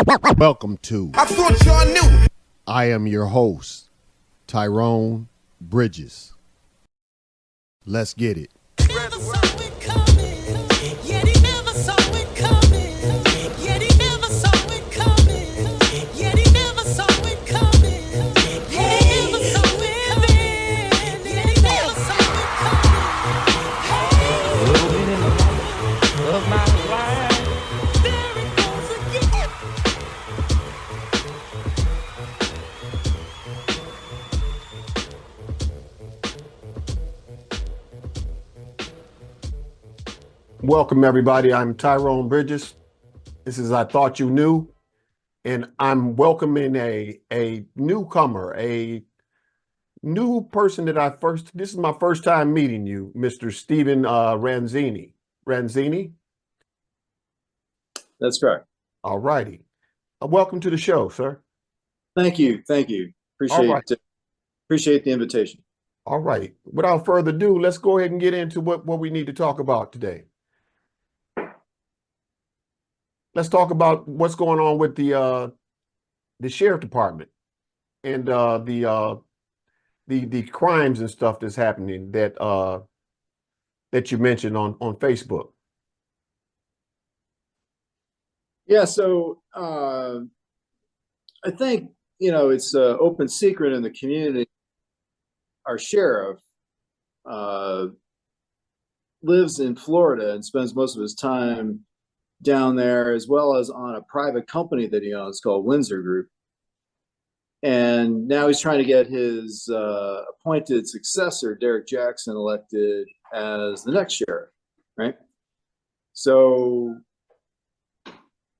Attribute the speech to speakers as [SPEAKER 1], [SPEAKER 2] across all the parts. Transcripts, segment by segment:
[SPEAKER 1] Welcome to
[SPEAKER 2] I thought y'all knew.
[SPEAKER 1] I am your host, Tyrone Bridges. Let's get it.
[SPEAKER 3] Never saw it coming. Yet he never saw it coming. Yet he never saw it coming. Yet he never saw it coming. Yet he never saw it coming. Yet he never saw it coming.
[SPEAKER 4] Living in the light of my life.
[SPEAKER 3] There it goes again.
[SPEAKER 1] Welcome, everybody. I'm Tyrone Bridges. This is I Thought You Knew, and I'm welcoming a newcomer, a new person this is my first time meeting you, Mr. Stephen Ranzini. Ranzini?
[SPEAKER 5] That's correct.
[SPEAKER 1] All righty. Welcome to the show, sir.
[SPEAKER 5] Thank you. Thank you.
[SPEAKER 1] All right.
[SPEAKER 5] Appreciate the invitation.
[SPEAKER 1] All right. Without further ado, let's go ahead and get into what we need to talk about today. Let's talk about what's going on with the sheriff department and the crimes and stuff that's happening that you mentioned on Facebook.
[SPEAKER 5] Yeah. So I think, it's an open secret in the community. Our sheriff lives in Florida and spends most of his time down there, as well as on a private company that he owns called Windsor Group. And now he's trying to get his appointed successor, Derek Jackson, elected as the next sheriff, right? So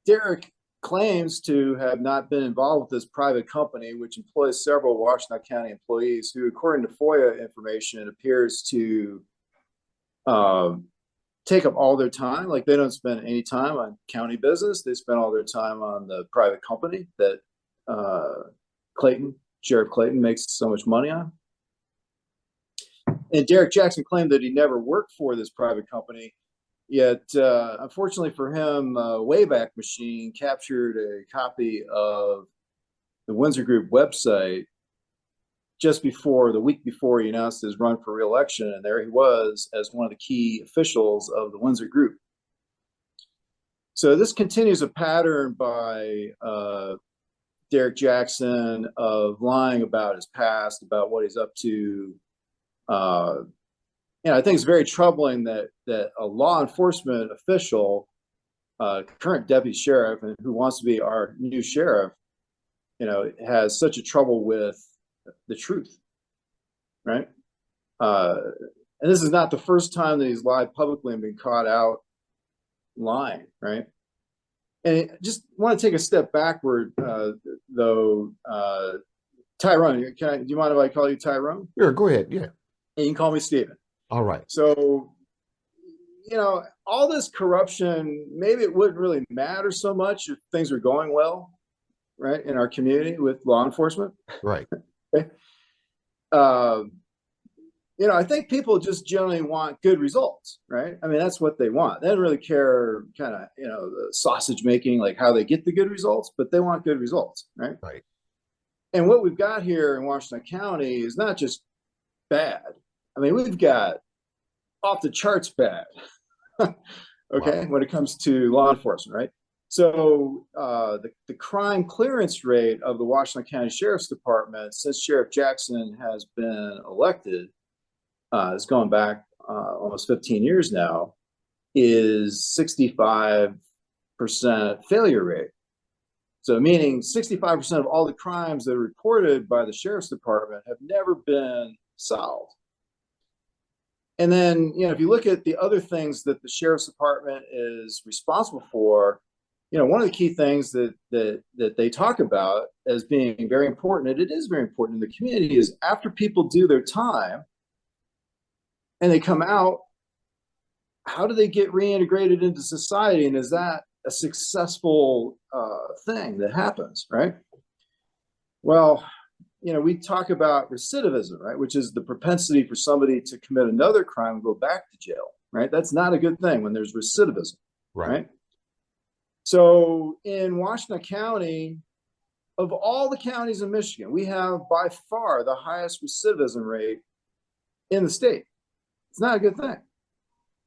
[SPEAKER 5] Derek claims to have not been involved with this private company, which employs several Washington County employees who, according to FOIA information, appears to take up all their time. Like, they don't spend any time on county business. They spend all their time on the private company that Sheriff Clayton makes so much money on. And Derek Jackson claimed that he never worked for this private company, yet unfortunately for him, Wayback Machine captured a copy of the Windsor Group website just the week before he announced his run for re-election, and there he was as one of the key officials of the Windsor Group. So this continues a pattern by Derek Jackson of lying about his past, about what he's up to. I think it's very troubling that a law enforcement official, current deputy sheriff, and who wants to be our new sheriff, has such a trouble with the truth, right? And this is not the first time that he's lied publicly and been caught out lying, right? And I just want to take a step backward, though. Tyrone, do you mind if I call you Tyrone?
[SPEAKER 1] Sure, go ahead. Yeah.
[SPEAKER 5] And you can call me Stephen.
[SPEAKER 1] All right.
[SPEAKER 5] So, all this corruption, maybe it wouldn't really matter so much if things were going well, right, in our community with law enforcement.
[SPEAKER 1] Right.
[SPEAKER 5] Okay. I think people just generally want good results, right? I mean, that's what they want. They don't really care kind of, the sausage making, like how they get the good results, but they want good results, right?
[SPEAKER 1] Right.
[SPEAKER 5] And what we've got here in Washington County is not just bad. I mean, we've got off the charts bad, okay, wow, when it comes to law enforcement, right? So the crime clearance rate of the Washington County Sheriff's Department since Sheriff Jackson has been elected, it's going back almost 15 years now, is 65% failure rate. So meaning 65% of all the crimes that are reported by the Sheriff's Department have never been solved. And then, if you look at the other things that the Sheriff's Department is responsible for, one of the key things that they talk about as being very important, and it is very important in the community, is after people do their time and they come out, how do they get reintegrated into society? And is that a successful thing that happens, right? Well, we talk about recidivism, right, which is the propensity for somebody to commit another crime and go back to jail, right? That's not a good thing when there's recidivism, right? So in Washington County, of all the counties in Michigan, we have by far the highest recidivism rate in the state. It's not a good thing.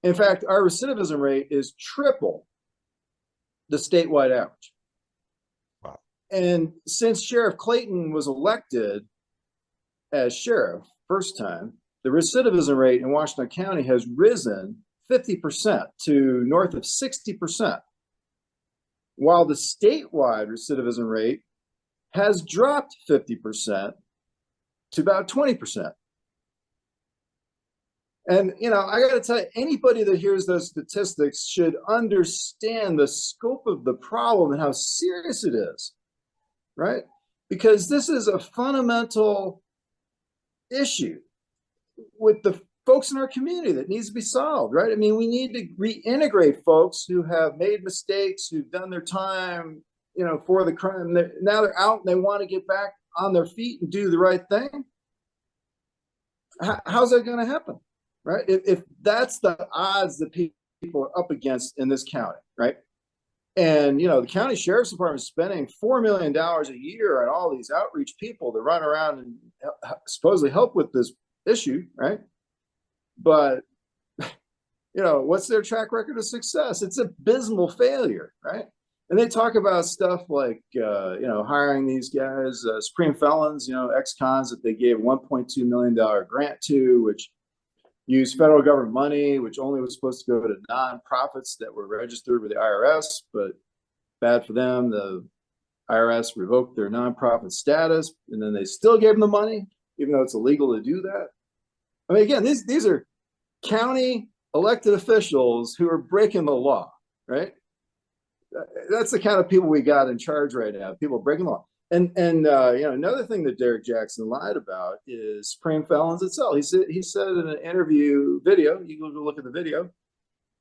[SPEAKER 5] In fact, our recidivism rate is triple the statewide average.
[SPEAKER 4] Wow.
[SPEAKER 5] And since Sheriff Clayton was elected as sheriff first time, the recidivism rate in Washington County has risen 50% to north of 60%, while the statewide recidivism rate has dropped 50% to about 20%. And, you know, I got to tell you, anybody that hears those statistics should understand the scope of the problem and how serious it is, right? Because this is a fundamental issue with the folks in our community that needs to be solved, right? I mean, we need to reintegrate folks who have made mistakes, who've done their time, you know, for the crime. Now they're out and they want to get back on their feet and do the right thing. How's that going to happen, right? If that's the odds that people are up against in this county, right? And, you know, the county sheriff's department is spending $4 million a year on all these outreach people to run around and supposedly help with this issue, right? But, you know, what's their track record of success? It's abysmal failure, right? And they talk about stuff like, you know, hiring these guys, supreme felons, you know, ex-cons that they gave $1.2 million grant to, which used federal government money, which only was supposed to go to nonprofits that were registered with the IRS, but bad for them. The IRS revoked their nonprofit status, and then they still gave them the money, even though it's illegal to do that. I mean, again, these are county elected officials who are breaking the law, right? That's the kind of people we got in charge right now, people breaking the law. And you know, another thing that Derek Jackson lied about is supreme felons itself. He said in an interview video, you can go look at the video,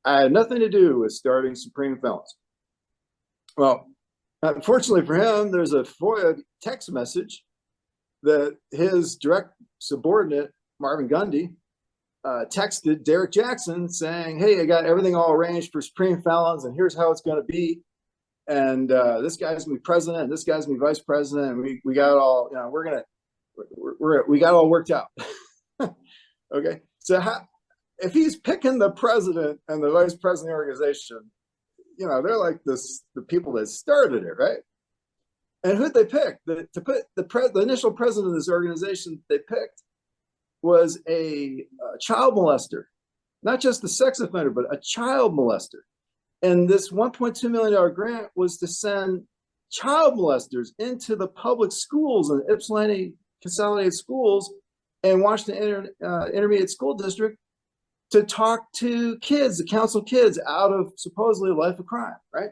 [SPEAKER 5] I had nothing to do with starting supreme felons. Well, unfortunately for him, there's a FOIA text message that his direct subordinate, Marvin Gundy, texted Derek Jackson saying, hey, I got everything all arranged for supreme felons, and here's how it's going to be. And this guy's gonna be president, and this guy's gonna be vice president. And we got it all, you know, we got it all worked out. Okay, so if he's picking the president and the vice president of the organization, you know, they're like the people that started it, right? And who'd they pick? To put the initial president of this organization they picked was a child molester, not just a sex offender, but a child molester. And this $1.2 million grant was to send child molesters into the public schools and Ypsilanti Consolidated Schools and Washington Intermediate School District to talk to kids, to counsel kids out of supposedly a life of crime, right?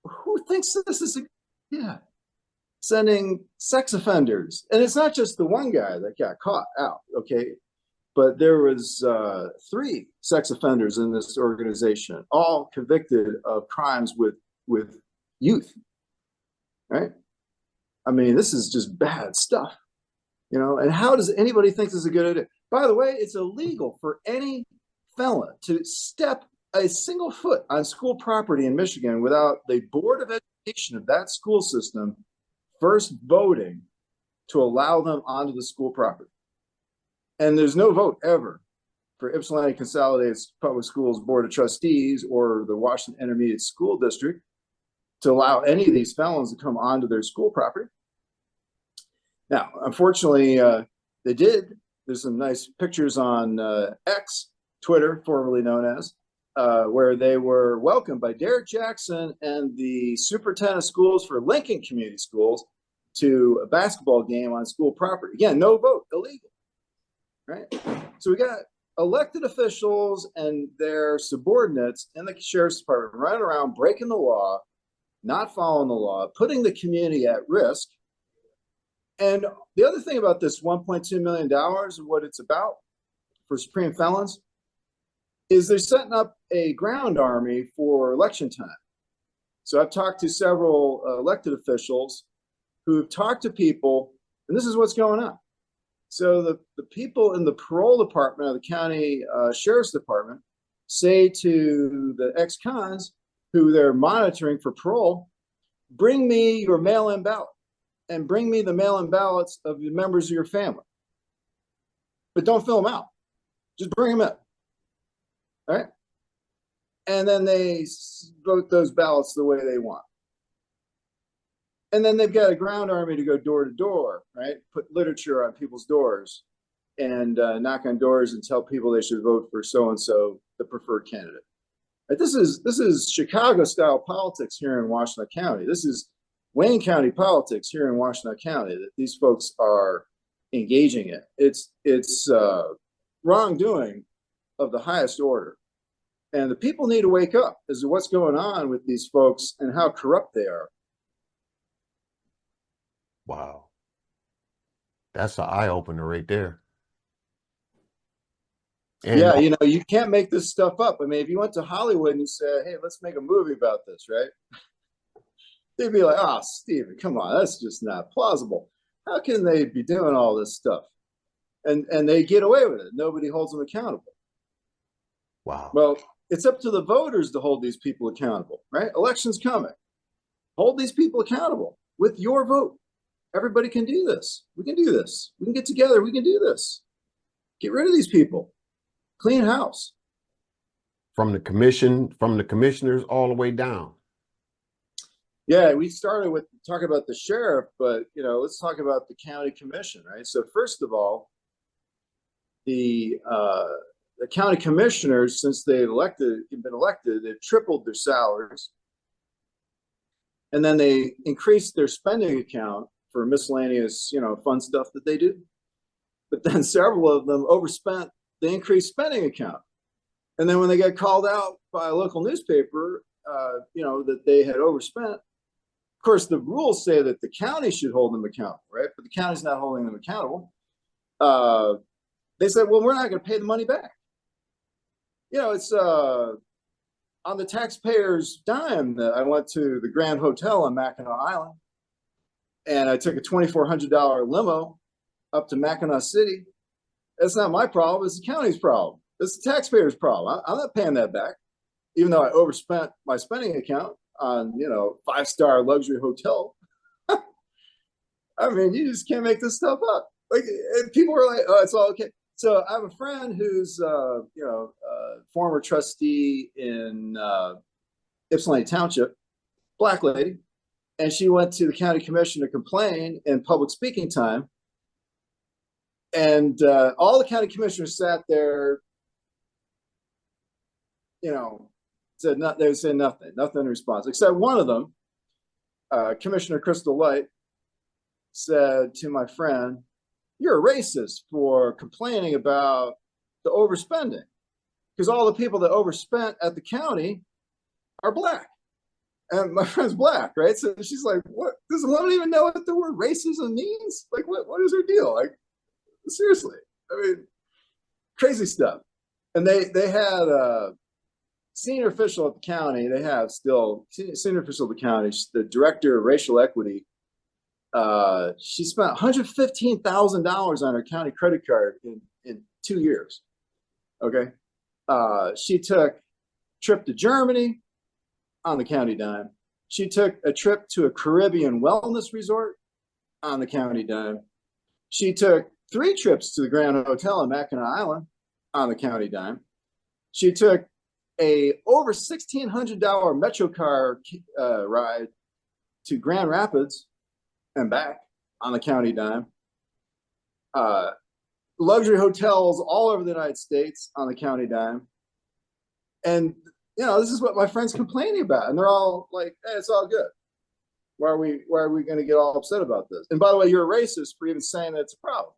[SPEAKER 5] Who thinks this is sending sex offenders? And it's not just the one guy that got caught out, okay? But there was 3 sex offenders in this organization, all convicted of crimes with youth, right? I mean, this is just bad stuff, you know? And how does anybody think this is a good idea? By the way, it's illegal for any felon to step a single foot on school property in Michigan without the Board of Education of that school system first voting to allow them onto the school property. And there's no vote ever for Ypsilanti Consolidated Public Schools Board of Trustees or the Washington Intermediate School District to allow any of these felons to come onto their school property. Now, unfortunately, they did. There's some nice pictures on X, Twitter, formerly known as, where they were welcomed by Derek Jackson and the superintendent of schools for Lincoln Community Schools to a basketball game on school property. Again, no vote, illegal. Right? So we got elected officials and their subordinates in the sheriff's department running around breaking the law, not following the law, putting the community at risk. And the other thing about this $1.2 million and what it's about for supreme felons is they're setting up a ground army for election time. So I've talked to several elected officials who've talked to people, and this is what's going on. So the people in the parole department of the county sheriff's department say to the ex-cons, who they're monitoring for parole, bring me your mail-in ballot and bring me the mail-in ballots of the members of your family. But don't fill them out. Just bring them in. All right? And then they vote those ballots the way they want. And then they've got a ground army to go door to door, right? Put literature on people's doors and knock on doors and tell people they should vote for so-and-so, the preferred candidate. Right? This is Chicago-style politics here in Washtenaw County. This is Wayne County politics here in Washtenaw County that these folks are engaging in. It's wrongdoing of the highest order. And the people need to wake up as to what's going on with these folks and how corrupt they are.
[SPEAKER 1] Wow. That's an eye opener right there. And
[SPEAKER 5] yeah, you know, you can't make this stuff up. I mean, if you went to Hollywood and you said, hey, let's make a movie about this, right? They'd be like, oh, Stephen, come on, that's just not plausible. How can they be doing all this stuff? And they get away with it. Nobody holds them accountable.
[SPEAKER 1] wow.
[SPEAKER 5] Well, it's up to the voters to hold these people accountable, right? Election's coming. Hold these people accountable with your vote. Everybody can do this. We can do this. We can get together. We can do this. Get rid of these people. Clean house.
[SPEAKER 1] From the commissioners all the way down.
[SPEAKER 5] Yeah, we started with talking about the sheriff, but you know, let's talk about the county commission, right? So first of all, the county commissioners, since they've been elected, they've tripled their salaries, and then they increased their spending account for miscellaneous, you know, fun stuff that they do. But then several of them overspent the increased spending account, and then when they got called out by a local newspaper, you know, that they had overspent. Of course, the rules say that the county should hold them accountable, right? But the county's not holding them accountable. They said, well, we're not going to pay the money back. You know, it's on the taxpayer's dime that I went to the Grand Hotel on Mackinac Island, and I took a $2,400 limo up to Mackinac City. That's not my problem. It's the county's problem. It's the taxpayer's problem. I'm not paying that back, even though I overspent my spending account on, you know, 5-star luxury hotel. I mean, you just can't make this stuff up. Like, and people were like, oh, it's all okay. So I have a friend who's, you know, former trustee in Ypsilanti Township, black lady, and she went to the county commission to complain in public speaking time. And all the county commissioners sat there, you know, said not, they would say nothing in response, except one of them, Commissioner Crystal Light, said to my friend, you're a racist for complaining about the overspending, because all the people that overspent at the county are black. And my friend's black, right? So she's like, what? Does the woman even know what the word racism means? Like, what is her deal? Like, seriously, I mean, crazy stuff. And they had a senior official at the county. They have still senior official at the county, the director of racial equity. She spent $115,000 on her county credit card in 2 years. Okay. She took a trip to Germany on the county dime. She took a trip to a Caribbean wellness resort on the county dime. She took 3 trips to the Grand Hotel in Mackinac Island on the county dime. She took a over $1,600 Metro car ride to Grand Rapids and back on the county dime. Luxury hotels all over the United States on the county dime. And, you know, this is what my friend's complaining about. And they're all like, hey, it's all good. Why are we going to get all upset about this? And by the way, you're a racist for even saying that it's a problem.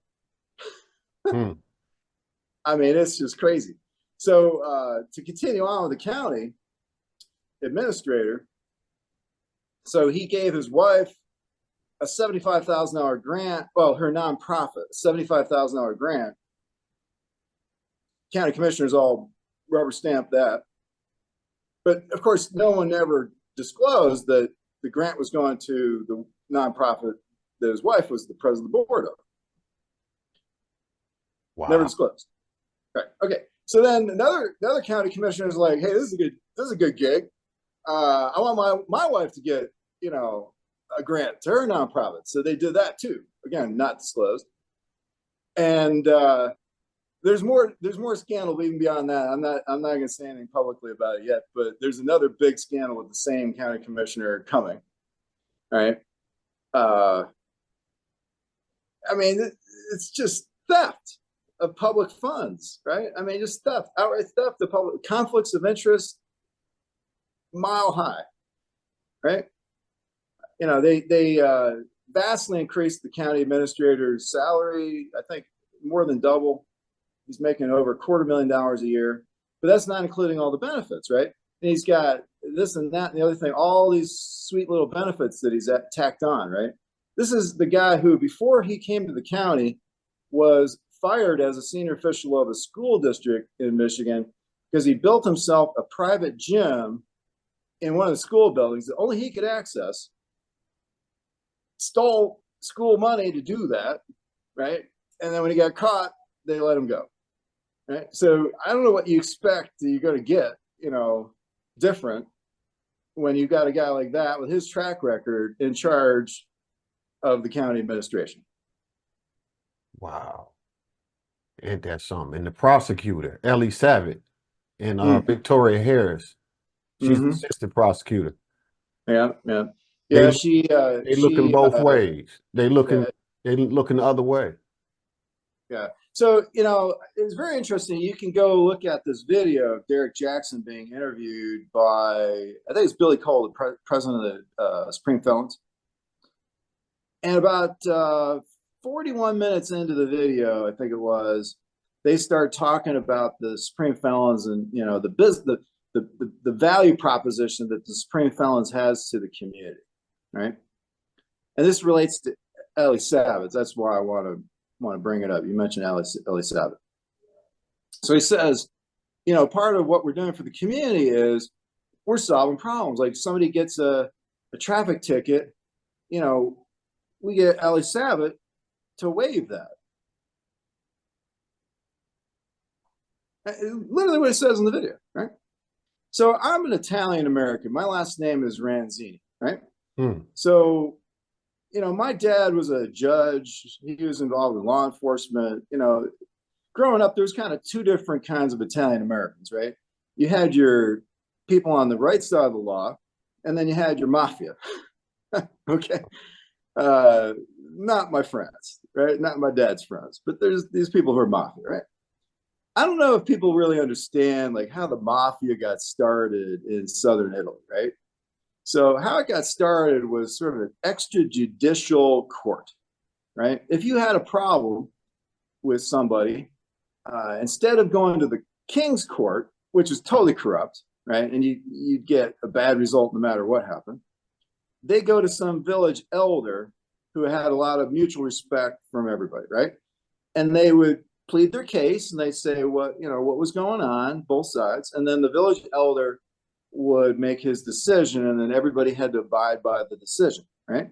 [SPEAKER 5] I mean, it's just crazy. So to continue on with the county administrator, so he gave his wife a $75,000 grant, well, her nonprofit, $75,000 grant. County commissioners all rubber stamped that. But of course, no one ever disclosed that the grant was going to the nonprofit that his wife was the president of the board of.
[SPEAKER 1] Wow.
[SPEAKER 5] Never disclosed. Right. Okay. So then another county commissioner is like, hey, this is a good gig. I want my wife to get, a grant to her nonprofit. So they did that too. Again, not disclosed. And there's more scandal even beyond that. I'm not going to say anything publicly about it yet, but there's another big scandal with the same county commissioner coming. Right. I mean, it's just theft of public funds, right? I mean, just theft, outright theft of public conflicts of interest, mile high, right? They vastly increased the county administrator's salary. I think more than double. He's making over $250,000 a year, but that's not including all the benefits, right? And he's got this and that and the other thing, all these sweet little benefits that he's tacked on, right? This is the guy who, before he came to the county, was fired as a senior official of a school district in Michigan because he built himself a private gym in one of the school buildings that only he could access, stole school money to do that, right? And then when he got caught, they let him go, right? So I don't know what you expect that you're going to get, different when you got a guy like that with his track record in charge of the county administration.
[SPEAKER 1] Wow. Ain't that something? And the prosecutor, Ellie Savitt, and Victoria Harris, she's the assistant prosecutor.
[SPEAKER 5] Yeah.
[SPEAKER 1] They
[SPEAKER 5] They
[SPEAKER 1] looking both ways. They looking the other way.
[SPEAKER 5] Yeah. So, it's very interesting. You can go look at this video of Derek Jackson being interviewed by, I think it's Billy Cole, the president of the Supreme Felons. And about 41 minutes into the video, I think it was, they start talking about the Supreme Felons and, the value proposition that the Supreme Felons has to the community, right? And this relates to Ellie Savitt. That's why I want to bring it up. You mentioned Ellie Savitt. So he says, part of what we're doing for the community is we're solving problems. Like somebody gets a traffic ticket, we get Ellie Savitt to waive that. Literally what it says in the video, right? So I'm an Italian American. My last name is Ranzini, right? So, my dad was a judge. He was involved in law enforcement. Growing up, there's kind of two different kinds of Italian Americans, right? You had your people on the right side of the law, and then you had your mafia. Okay. Not my friends, right? Not my dad's friends, but there's these people who are mafia, right? I don't know if people really understand like how the mafia got started in Southern Italy, right? So how it got started was sort of an extrajudicial court, right? If you had a problem with somebody, instead of going to the king's court, which is totally corrupt, right? And you'd get a bad result no matter what happened. They go to some village elder who had a lot of mutual respect from everybody, right? And they would plead their case and they say what was going on, both sides. And then the village elder would make his decision, and then everybody had to abide by the decision, right?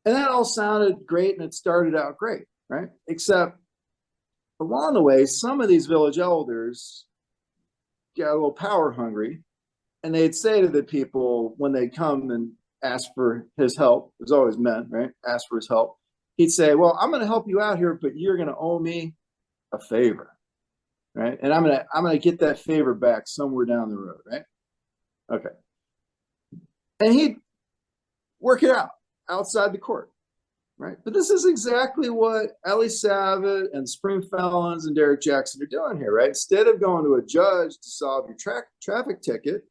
[SPEAKER 5] And that all sounded great, and it started out great, right? Except along the way, some of these village elders got a little power hungry, and they'd say to the people when they come and ask for his help, it was always men, right? Ask for his help. He'd say, well, I'm going to help you out here, but you're going to owe me a favor, right? And I'm going to get that favor back somewhere down the road, right? Okay. And he'd work it out outside the court, right? But this is exactly what Ellie Savitt and Supreme Felons and Derek Jackson are doing here, right? Instead of going to a judge to solve your traffic ticket,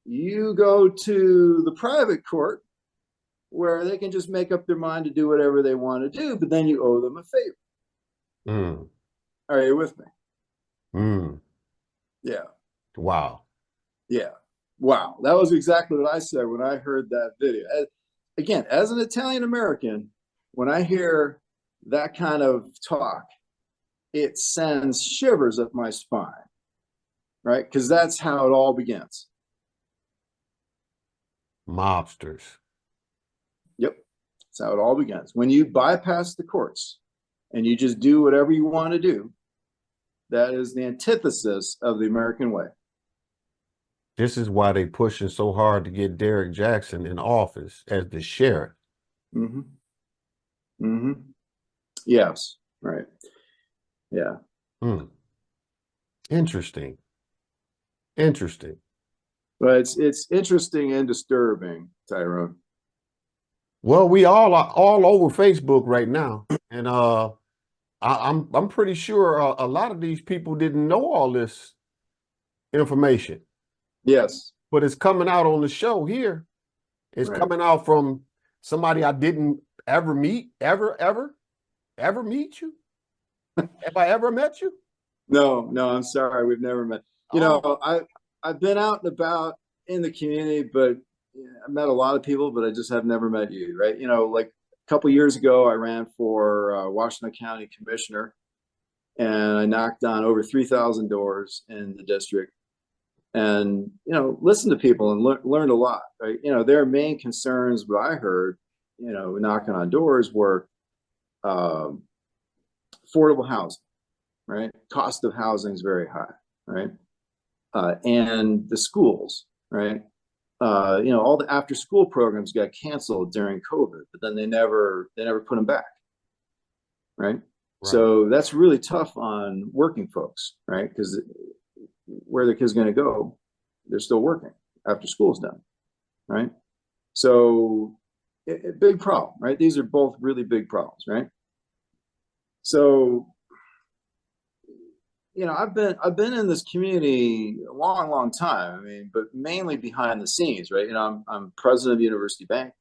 [SPEAKER 5] you go to the private court where they can just make up their mind to do whatever they want to do, but then you owe them a favor. Are you with me? Yeah.
[SPEAKER 1] Wow.
[SPEAKER 5] Yeah. Wow. That was exactly what I said when I heard that video. Again, as an Italian American, when I hear that kind of talk, it sends shivers up my spine, right? Because that's how it all begins.
[SPEAKER 1] Mobsters.
[SPEAKER 5] Yep. That's how it all begins. When you bypass the courts and you just do whatever you want to do, that is the antithesis of the American way.
[SPEAKER 1] This is why they pushing so hard to get Derek Jackson in office as the sheriff.
[SPEAKER 5] Mm-hmm. Mm-hmm. Yes. Right. Yeah.
[SPEAKER 1] Hmm. Interesting. Interesting.
[SPEAKER 5] But it's interesting and disturbing, Tyrone.
[SPEAKER 1] Well, we all are all over Facebook right now, and I'm pretty sure a lot of these people didn't know all this information,
[SPEAKER 5] Yes.
[SPEAKER 1] but it's coming out on the show here. It's
[SPEAKER 5] Right.
[SPEAKER 1] coming out from somebody I didn't ever meet, ever meet you. Have I ever met you?
[SPEAKER 5] No, no, I'm sorry. We've never met. You
[SPEAKER 1] Oh,
[SPEAKER 5] know, I've been out and about in the community, but I met a lot of people, but I just have never met you, right? You know, like a couple years ago, I ran for Washington County Commissioner, and I knocked on over 3,000 doors in the district, and listened to people and learned a lot, right? Their main concerns, what I heard, knocking on doors were um, affordable housing, right? Cost of housing is very high, right? And the schools, right? All the after school programs got canceled during COVID, but then they never put them back, right?
[SPEAKER 1] right,
[SPEAKER 5] So that's really tough on working folks, right? Because where the kids going to go, they're still working after school's done, right? So big problem, right? These are both really big problems, right? So I've been in this community a long, long time. I mean, but mainly behind the scenes, right? I'm president of University Bank,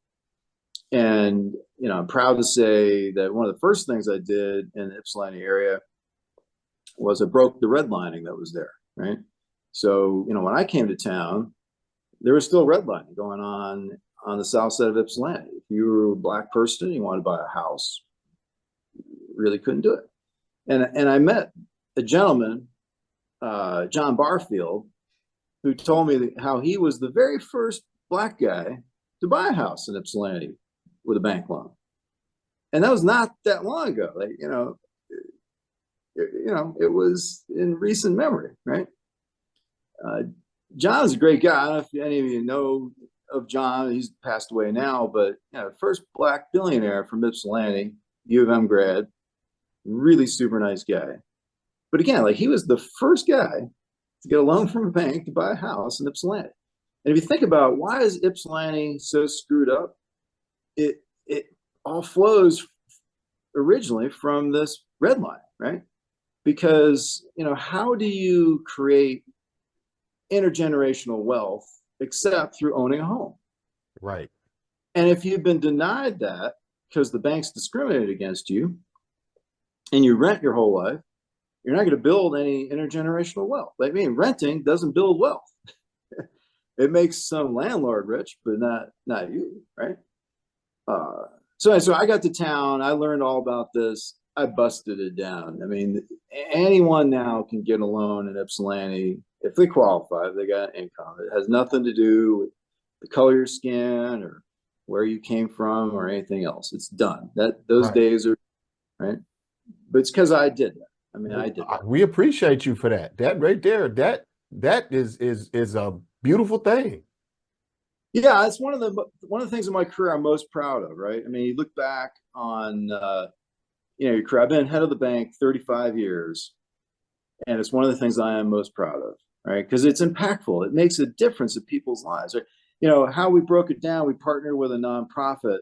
[SPEAKER 5] and I'm proud to say that one of the first things I did in the Ypsilanti area was I broke the redlining that was there, right? So when I came to town, there was still redlining going on the south side of Ypsilanti. If you were a black person, you wanted to buy a house, you really couldn't do it. And I met a gentleman, John Barfield, who told me how he was the very first black guy to buy a house in Ypsilanti with a bank loan, and that was not that long ago. Like it was in recent memory, right? John's a great guy. I don't know if any of you know of John. He's passed away now, but first black billionaire from Ypsilanti, U of M grad, really super nice guy. But again, like he was the first guy to get a loan from a bank to buy a house in Ypsilanti. And if you think about why is Ypsilanti so screwed up, it all flows originally from this red line, right? Because how do you create intergenerational wealth except through owning a home?
[SPEAKER 1] right,
[SPEAKER 5] And if you've been denied that because the banks discriminated against you and you rent your whole life, you're not going to build any intergenerational wealth. I mean, renting doesn't build wealth. It makes some landlord rich, but not you, right? So I got to town. I learned all about this. I busted it down. I mean, anyone now can get a loan in Ypsilanti if they qualify, if they got income. It has nothing to do with the color of your skin or where you came from or anything else. It's done. Those
[SPEAKER 1] right.
[SPEAKER 5] days are right. But it's because I did that. I mean, I did that.
[SPEAKER 1] We appreciate you for that. That right there, that is a beautiful thing.
[SPEAKER 5] Yeah, it's one of the things in my career I'm most proud of, right? I mean, you look back on your career. I've been head of the bank 35 years, and it's one of the things I am most proud of, right? Because it's impactful. It makes a difference in people's lives, right? How we broke it down, we partnered with a nonprofit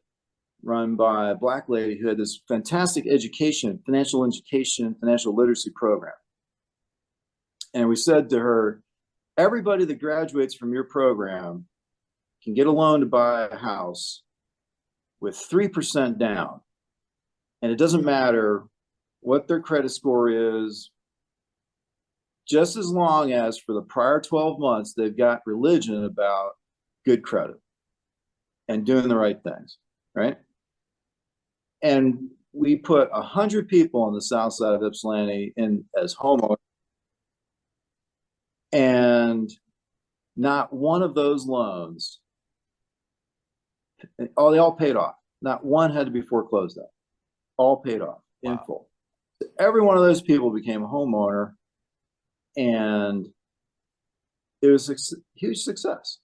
[SPEAKER 5] run by a black lady who had this fantastic financial education, financial literacy program. And we said to her, everybody that graduates from your program can get a loan to buy a house with 3% down. And it doesn't matter what their credit score is, just as long as for the prior 12 months, they've got religion about good credit and doing the right things, right? And we put 100 people on the south side of Ypsilanti in as homeowners, and not one of those loans, they all paid off. Not one had to be foreclosed on. All paid off in full. So every one of those people became a homeowner, and it was a huge success.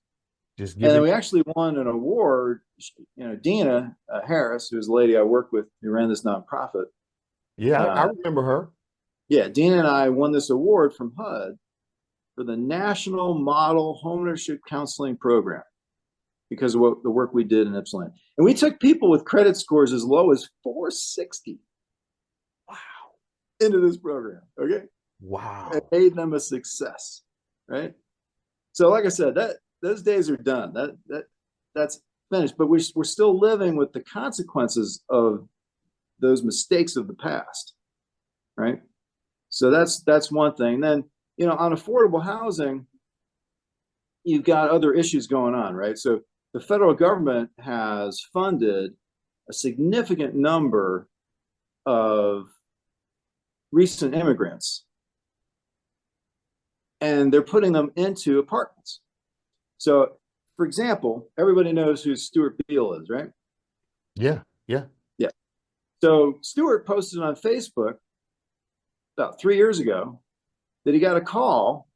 [SPEAKER 1] Just
[SPEAKER 5] And
[SPEAKER 1] give
[SPEAKER 5] then
[SPEAKER 1] it.
[SPEAKER 5] we actually won an award. You know, Dina Harris, who's the lady I work with who ran this nonprofit.
[SPEAKER 1] Yeah, I remember her.
[SPEAKER 5] Yeah, Dina and I won this award from HUD for the National Model Homeownership Counseling Program because of the work we did in Ypsilanti. And we took people with credit scores as low as 460. Wow. Into this program. Okay.
[SPEAKER 1] Wow.
[SPEAKER 5] It made them a success. Right. So, like I said, those days are done. That's finished. But we're still living with the consequences of those mistakes of the past. Right. So that's one thing. Then, you know, on affordable housing, you've got other issues going on, right? So the federal government has funded a significant number of recent immigrants, and they're putting them into apartments. So, for example, everybody knows who Stuart Beale is, right?
[SPEAKER 1] Yeah, yeah.
[SPEAKER 5] Yeah. So Stuart posted on Facebook about 3 years ago that he got a call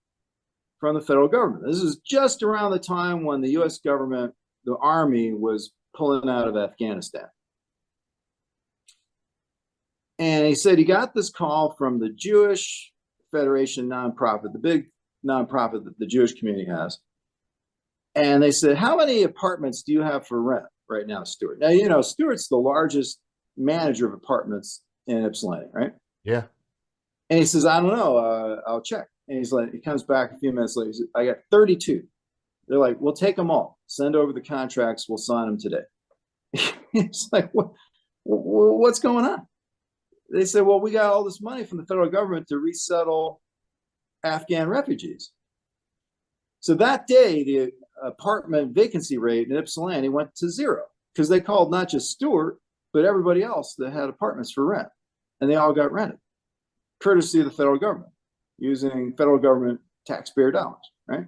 [SPEAKER 5] from the federal government. This is just around the time when the US government, the army, was pulling out of Afghanistan. And he said he got this call from the Jewish Federation nonprofit, the big nonprofit that the Jewish community has. And they said, how many apartments do you have for rent right now, Stuart? Now, you know, Stuart's the largest manager of apartments in Ypsilanti, right?
[SPEAKER 1] Yeah.
[SPEAKER 5] And he says, I don't know, I'll check. And he's like, he comes back a few minutes later. He says, I got 32. They're like, we'll take them all. Send over the contracts. We'll sign them today. It's like, what's going on? They said, well, we got all this money from the federal government to resettle Afghan refugees. So that day, the apartment vacancy rate in Ypsilanti went to 0 because they called not just Stewart, but everybody else that had apartments for rent. And they all got rented, courtesy of the federal government, using federal government taxpayer dollars, right?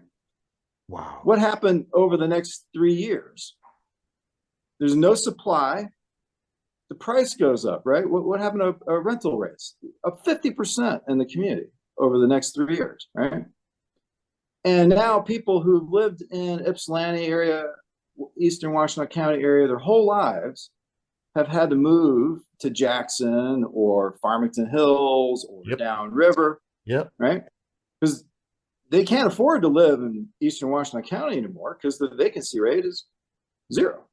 [SPEAKER 1] Wow.
[SPEAKER 5] What happened over the next 3 years? There's no supply. The price goes up, right? What happened to rental rates? Up 50% in the community over the next 3 years, right? And now people who've lived in Ypsilanti area, Eastern Washington County area their whole lives have had to move to Jackson or Farmington Hills or downriver, right? Because they can't afford to live in Eastern Washington County anymore because the vacancy rate is 0,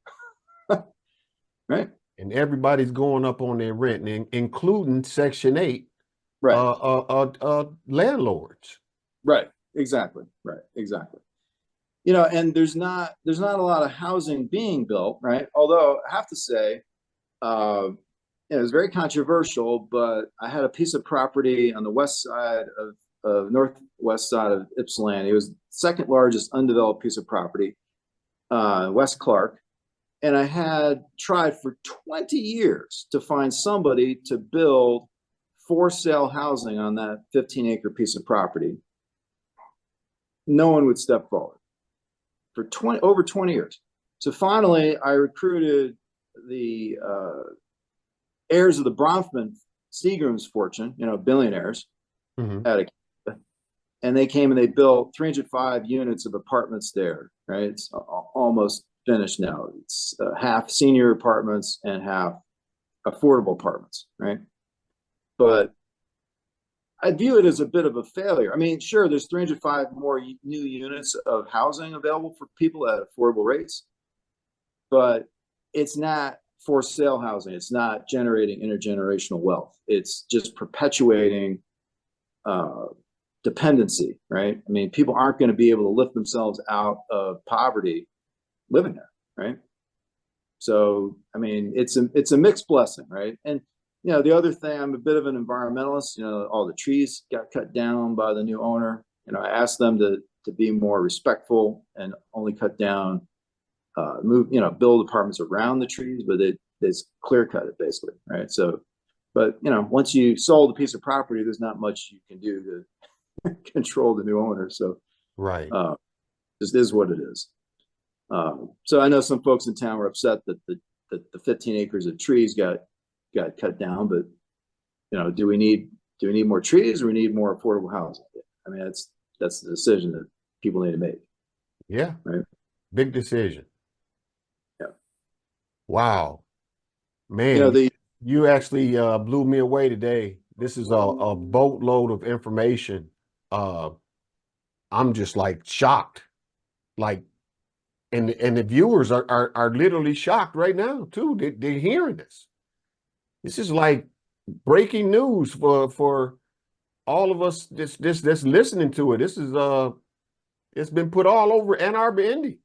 [SPEAKER 5] right?
[SPEAKER 1] And everybody's going up on their rent, including Section 8 landlords.
[SPEAKER 5] Right. Exactly. Right. Exactly. You know, and there's not a lot of housing being built, right? Although I have to say, it was very controversial, but I had a piece of property on the west side of northwest side of Ypsilanti. It was the second largest undeveloped piece of property, West Clark. And I had tried for 20 years to find somebody to build for sale housing on that 15-acre piece of property. No one would step forward for over 20 years. So finally, I recruited the heirs of the Bronfman Seagram's fortune, you know, billionaires, and they came and they built 305 units of apartments there, right? It's almost finished now. It's half senior apartments and half affordable apartments, right? But I view it as a bit of a failure. I mean, sure, there's 305 more new units of housing available for people at affordable rates, but it's not for sale housing. It's not generating intergenerational wealth. It's just perpetuating dependency, right? I mean, people aren't going to be able to lift themselves out of poverty living there, right? So, I mean, it's a mixed blessing, right? And you know, the other thing, I'm a bit of an environmentalist. You know, all the trees got cut down by the new owner. You know, I asked them to be more respectful and only cut down, build apartments around the trees, but they clear cut it basically, right? So, but you know, once you sold a piece of property, there's not much you can do to control the new owner. So,
[SPEAKER 1] right,
[SPEAKER 5] just is what it is. So I know some folks in town were upset that the 15 acres of trees got cut down, but you know, do we need more trees or we need more affordable housing? I mean, that's the decision that people need to make.
[SPEAKER 1] Yeah.
[SPEAKER 5] Right.
[SPEAKER 1] Big decision.
[SPEAKER 5] Yeah.
[SPEAKER 1] Wow.
[SPEAKER 5] You
[SPEAKER 1] Man,
[SPEAKER 5] know, the
[SPEAKER 1] you actually blew me away today. This is a boatload of information. I'm just like shocked. Like, and the viewers are literally shocked right now too. They're hearing this. This is like breaking news for all of us that's listening to it. This is it's been put all over Ann Arbor, Indy.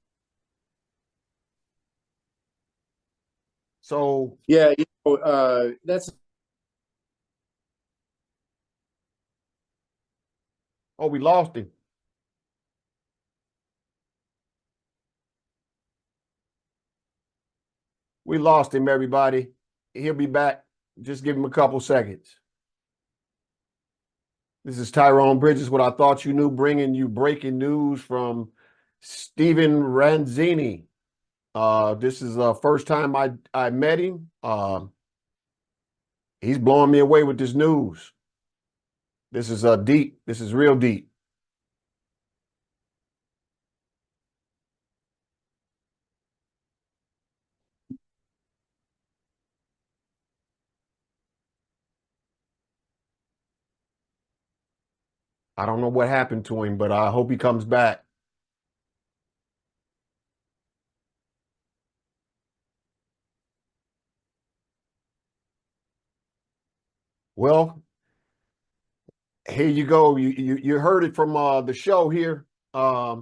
[SPEAKER 1] So
[SPEAKER 5] yeah, that's
[SPEAKER 1] oh, we lost him. We lost him, everybody. He'll be back. Just give him a couple seconds. This is Tyrone Bridges, what I thought you knew, bringing you breaking news from Stephen Ranzini. This is the first time I met him. He's blowing me away with this news. This is deep. This is real deep. I don't know what happened to him, but I hope he comes back. Well, here you go. You heard it from the show here. I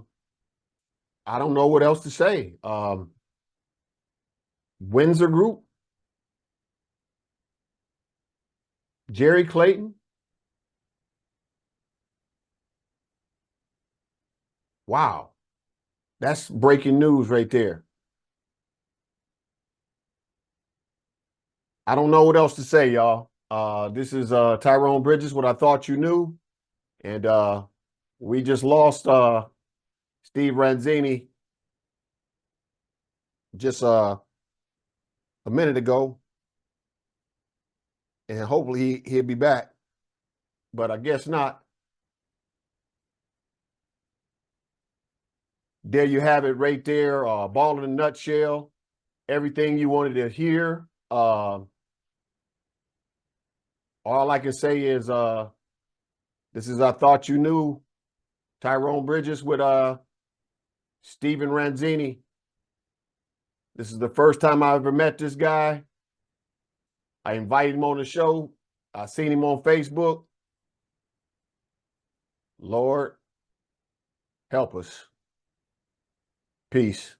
[SPEAKER 1] don't know what else to say. Windsor Group, Jerry Clayton. Wow, that's breaking news right there. I don't know what else to say, y'all. This is Tyrone Bridges, what I thought you knew. And we just lost Steve Ranzini just a minute ago. And hopefully he'll be back. But I guess not. There you have it right there. Ball in a nutshell. Everything you wanted to hear. All I can say is this is I thought you knew. Tyrone Bridges with Stephen Ranzini. This is the first time I ever met this guy. I invited him on the show. I seen him on Facebook. Lord, help us. Peace.